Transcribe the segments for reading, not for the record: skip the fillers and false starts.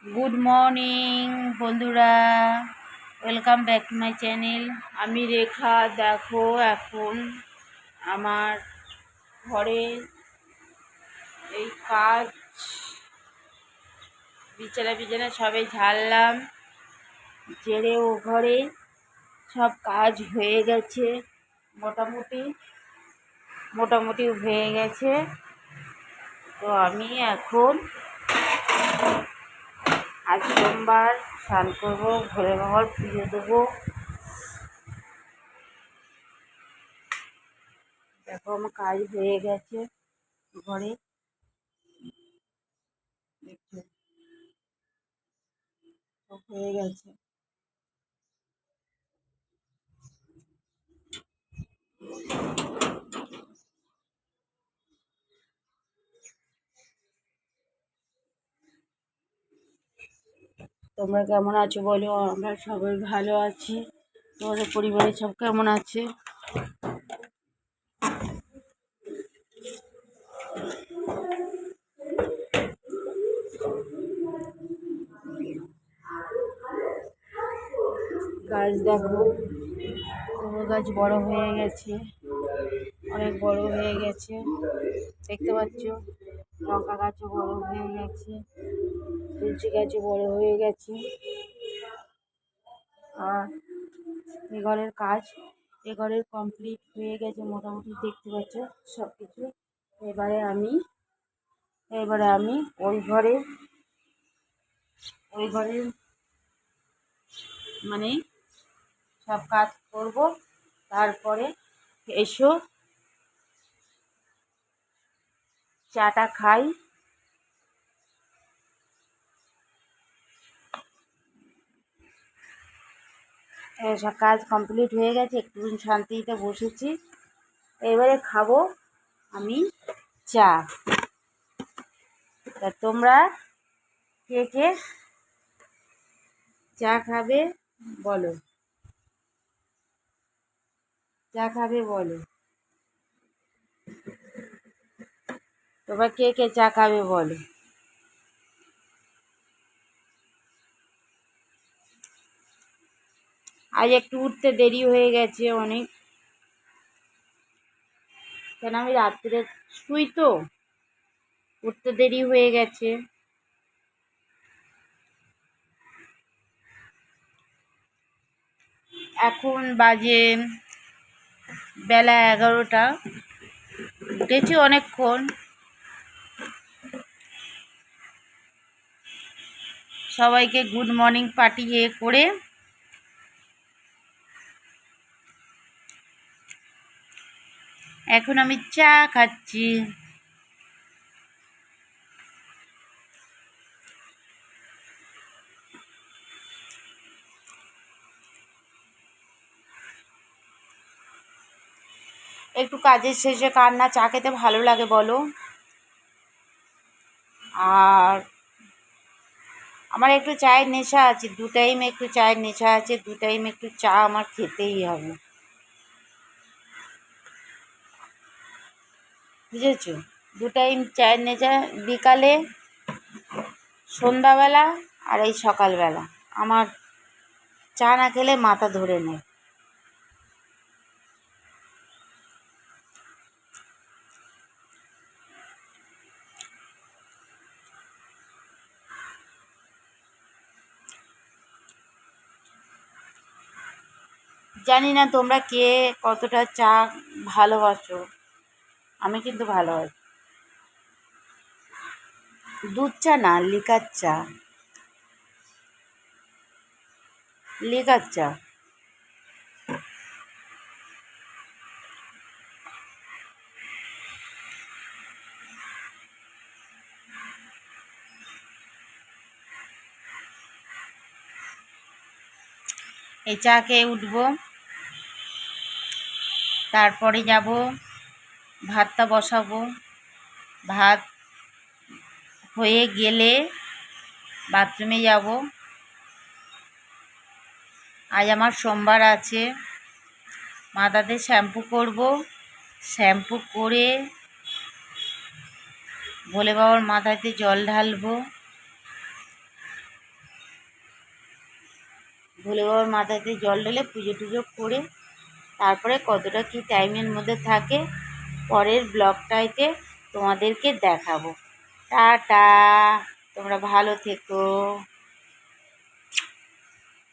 Good morning বন্ধুরা, welcome back to my channel. আমি রেখা। দেখো, এখন আমার ঘরে এই কাজ, বিছানা বিছানা সবে ঝাড়লাম, ঝেড়ে ও ঘরে সব কাজ হয়ে গেছে। মোটামুটি মোটামুটি হয়ে গেছে। তো আমি এখন আজ সোমবার স্নান করবো, ভোলে বাবার পুজো দেবো। দেখো আমার কাজ হয়ে গেছে ঘরে, দেখছো সব হয়ে গেছে। তোমরা কেমন আছো বলো? আমরা সবাই ভালো আছি। তোমাদের পরিবারের সব কেমন আছে? গাছ দেখো, কুমড়ো গাছ বড় হয়ে গেছে, অনেক বড় হয়ে গেছে, দেখতে পাচ্ছ। লঙ্কা গাছও বড় হয়ে গেছে, তুলসী গাছও বড় হয়ে গেছে। আর এ ঘরের কাজ, এ ঘরের কমপ্লিট হয়ে গেছে মোটামুটি, দেখতে পাচ্ছ সব কিছু। এবারে আমি ওই ঘরে মানে সব কাজ করব। তারপরে এসো চাটা খাই। সব কাজ কমপ্লিট হয়ে গেছে, একটু শান্তিতে বসেছি। এবারে খাবো আমি চা। তা তোমরা কে কে চা খাবে বলো? চা খাবে বলো? তোমরা কে কে চা খাবে বলো? আজ একটু উঠতে দেরি হয়ে গেছে অনেক, কেন আমি রাত্রে শুই তো, উঠতে দেরি হয়ে গেছে। এখন বাজে বেলা 11টা, উঠেছি অনেকক্ষণ। সবাইকে গুড মর্নিং পাঠিয়ে করে এখন আমি চা খাচ্ছি। একটু কাজের শেষে কার না চা খেতে ভালো লাগে বলো? আর আমার একটু চায়ের নেশা আছে, দু টাইম একটু চায়ের নেশা আছে, দু টাইম একটু চা আমার খেতেই হবে, বুঝেছো? দু টাইম চায়ের নেশা, বিকালে, সন্ধ্যাবেলা, আর এই সকালবেলা আমার চা না খেলে মাথা ধরে নেয়। জানি না তোমরা কে কতটা চা ভালোবাসো, আমি কিন্তু ভালোবাসি। দুধ চা না, লিকার চা, লিকার চা। এই চা খেয়ে উঠবো, তারপরে যাব ভাতটা বসাবো। ভাত হয়ে গেলে বাথরুমে যাব। আজ আমার সোমবার আছে, মাথাতে শ্যাম্পু করব। শ্যাম্পু করে ভোলে বাবার মাথাতে জল ঢালবো। ভোলে বাবার মাথাতে জল ঢেলে পুজো টুজো করে তারপরে কতটা কি টাইমের মধ্যে থাকে পরের ব্লগটাইতে তোমাদেরকে দেখাবো। টাটা, তোমরা ভালো থেকো,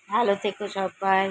ভালো থেকো সবাই।